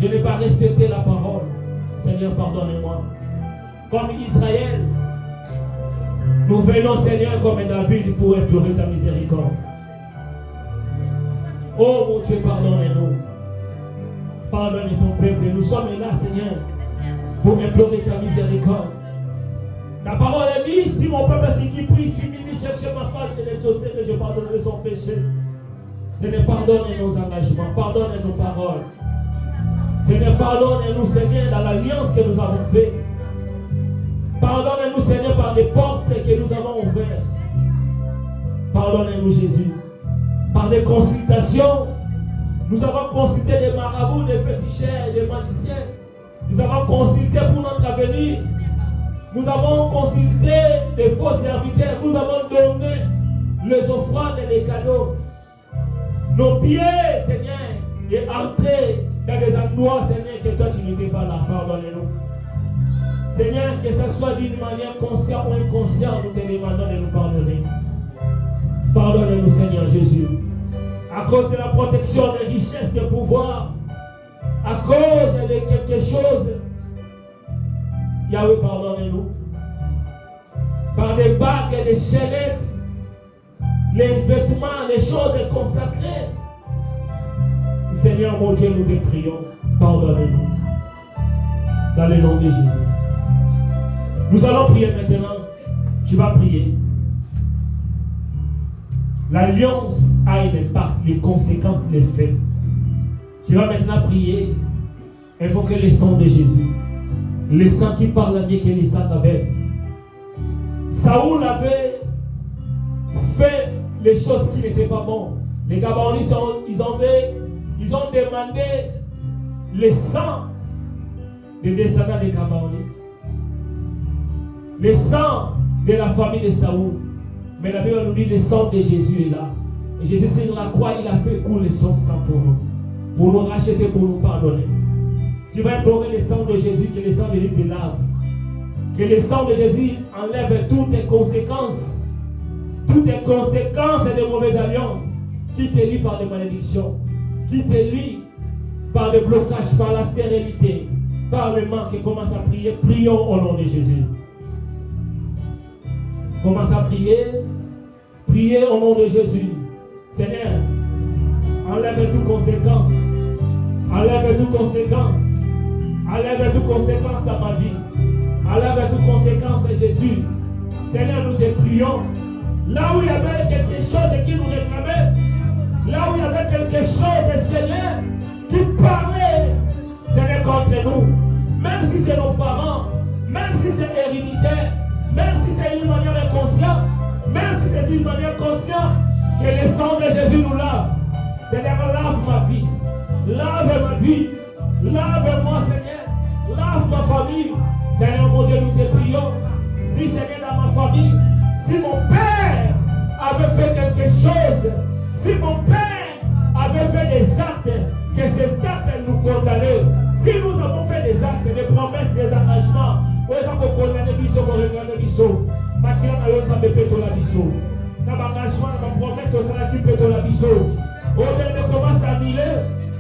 Je n'ai pas respecté la parole. Seigneur, pardonnez-moi. Comme Israël, nous venons, Seigneur, comme David, pour implorer ta miséricorde. Oh mon Dieu, pardonne-nous. Pardonne ton peuple. Nous sommes là, Seigneur, pour implorer ta miséricorde. Ta parole est dit, si mon peuple c'est qui prie, si il cherche ma femme, je l'ai exaucé, mais je pardonnerai son péché. Seigneur, pardonne nos engagements, pardonne nos paroles. Seigneur, pardonne-nous, Seigneur, dans l'alliance que nous avons faite. Pardonne-nous, Seigneur, par les portes que nous avons ouvertes. Pardonne-nous, Jésus. Par les consultations, nous avons consulté des marabouts, des féticheurs, des magiciens. Nous avons consulté pour notre avenir. Nous avons consulté des faux serviteurs. Nous avons donné les offrandes et les cadeaux. Nos pieds, Seigneur, et entrés dans des endroits, Seigneur, que toi tu n'étais pas là. Pardonne-nous. Seigneur, que ce soit d'une manière consciente ou inconsciente, nous te demandons de nous pardonner. Pardonne-nous, Seigneur Jésus. À cause de la protection des richesses, des pouvoirs, à cause de quelque chose, Yahweh, pardonne-nous. Par des bagues et des chaînettes, les vêtements, les choses consacrées. Seigneur mon Dieu, nous te prions, pardonne-nous. Dans le nom de Jésus. Nous allons prier maintenant. Tu vas prier. L'alliance a un impact, les conséquences, les faits. Tu vas maintenant prier, invoquer le sang de Jésus. Le sang qui parle mieux que le sang d'Abel. Saoul avait fait les choses qui n'étaient pas bonnes. Les Gabaonites, ils ont demandé le sang des descendants des Gabaonites. Le sang de la famille de Saoul. Mais la Bible nous dit le sang de Jésus est là. Et Jésus sur la croix, il a fait couler son sang pour nous racheter, pour nous pardonner. Tu vas implorer le sang de Jésus, que le sang de Jésus te lave. Que le sang de Jésus enlève toutes les conséquences de mauvaises alliances qui te lient par des malédictions, qui te lient par des blocages, par la stérilité, par le manque. Et commence à prier. Prions au nom de Jésus. Commence à prier. Priez au nom de Jésus. Seigneur, enlève toutes conséquences. Enlève toutes conséquences. Enlève toutes conséquences dans ma vie. Enlève toutes conséquences de Jésus. Seigneur, nous te prions. Là où il y avait quelque chose qui nous réclamait, là où il y avait quelque chose, Seigneur, qui parlait, Seigneur, contre nous. Même si c'est nos parents, même si c'est héréditaire, même si c'est une manière inconsciente, Même si c'est une manière consciente que le sang de Jésus nous lave. Seigneur, lave ma vie. Lave ma vie. Lave-moi, Seigneur. Lave ma famille. Seigneur, mon Dieu, nous te prions. Si, Seigneur, dans ma famille, si mon père avait fait quelque chose, si mon père avait fait des actes, que ces actes nous condamnaient. Si nous avons fait des actes, des promesses, des engagements, nous avons condamné Bissot, nous regardons Bissot. Makina na yo nzambe peto la Bissot. Na engagement, na promesse, nous allons qui peto la Bissot. Oh, mais commence à annuler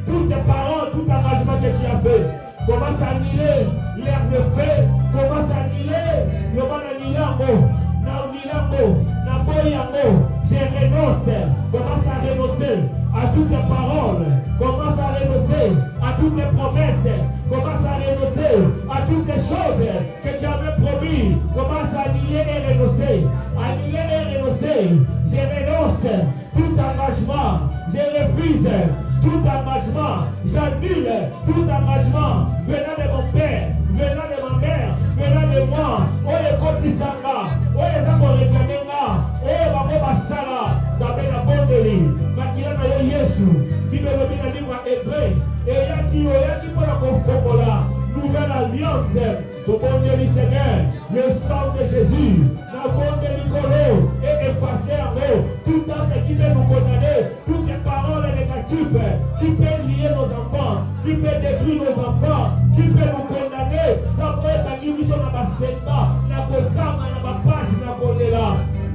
toutes tes paroles, tout engagement que tu as fait. Commence à annuler leurs effets. Commence à annuler. Le mal annuler en mots. Je renonce. Commence à renoncer à toutes tes paroles. Commence à renoncer à toutes tes promesses. Commence à renoncer à toutes les choses que tu avais promis. Commence à annuler et renoncer. Annuler et renoncer. Je renonce tout engagement. Je refuse tout engagement. J'annule tout engagement venant de mon père, venant de ma mère, venant de moi. Oh, les Kotisanga, oh, les Amorekanenga, oh, Babo Basala, Tabena Bondeli, Makilana Yesu, Bibelobina Livre Hébreu, et Yaki pour la Kofokola, nouvelle alliance, au Bondeli Seigneur, le sang de Jésus, la Bondeli Kolo, et effacer en haut, tout acte qui peut nous condamner, toutes les paroles négatives, qui peut lier nos enfants, qui peut détruire nos enfants, qui peut nous condamner, ça peut être qui nous sommes dans ma semba, na kozanga, na ma passe, na kolela.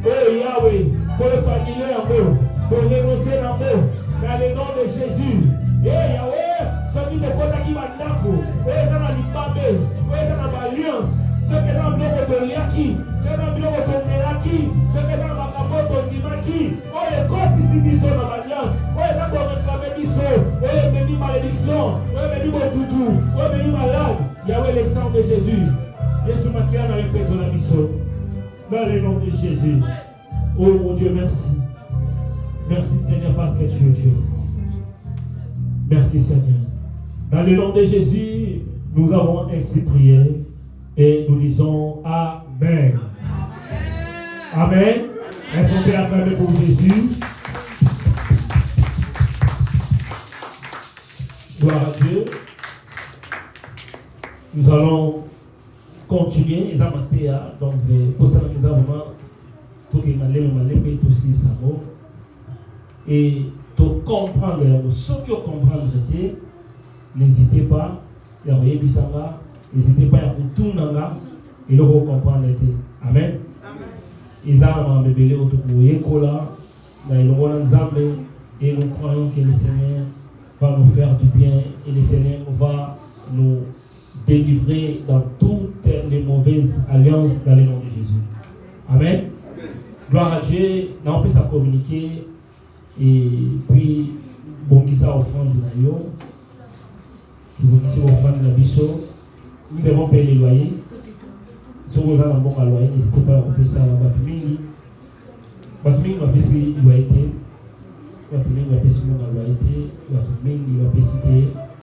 Oh Yahweh, pour le familier en haut, pour renoncer en haut, dans le nom de Jésus. Eh Yahweh, ceux qui te condamnent qui va d'Ako, eux sont dans l'Ibambe, eux sont dans l'Alliance, ceux qui sont dans le Liaki, ceux qui sont dans le Melaki, ceux qui sont dans la Kapoto Dimaki, oh les côtes ici, ils sont dans l'Alliance, oh les gens qui ont réclamé Bissot, oh les bénis malédiction, oh les bénis Botoudou, oh les bénis malades. Yahweh, le sang de Jésus. Jésus m'a créé dans le père de la mission. Dans le nom de Jésus. Oh mon Dieu, merci. Merci Seigneur parce que tu es Dieu. Merci Seigneur. Dans le nom de Jésus, nous avons ainsi prié et nous disons Amen. Amen. Est-ce qu'on peut acclamer pour Jésus? Gloire à Dieu. Nous allons continuer. Donc, pour ça, nous avons tout qui m'a levé, tout aussi ça et tout comprendre, ceux qui comprennent, n'hésitez pas, n'hésitez pas à tout nanga et le comprendre. Amen. Ils ont bébé autour de l'école, et nous croyons que le Seigneur va nous faire du bien et le Seigneur va nous délivrer dans toutes les mauvaises alliances dans le nom de Jésus. Amen. Gloire à Dieu. Nous on peut ça communiquer et puis bon qui ça offrande na yo. Bon qui ça offrande na biso. Nous devons payer les loyers. Si vous avez un bon loyer, n'hésitez pas à faire ça à Batumingi. Batumingi va payer loyer. Batumingi va payer loyer. Batumingi va payer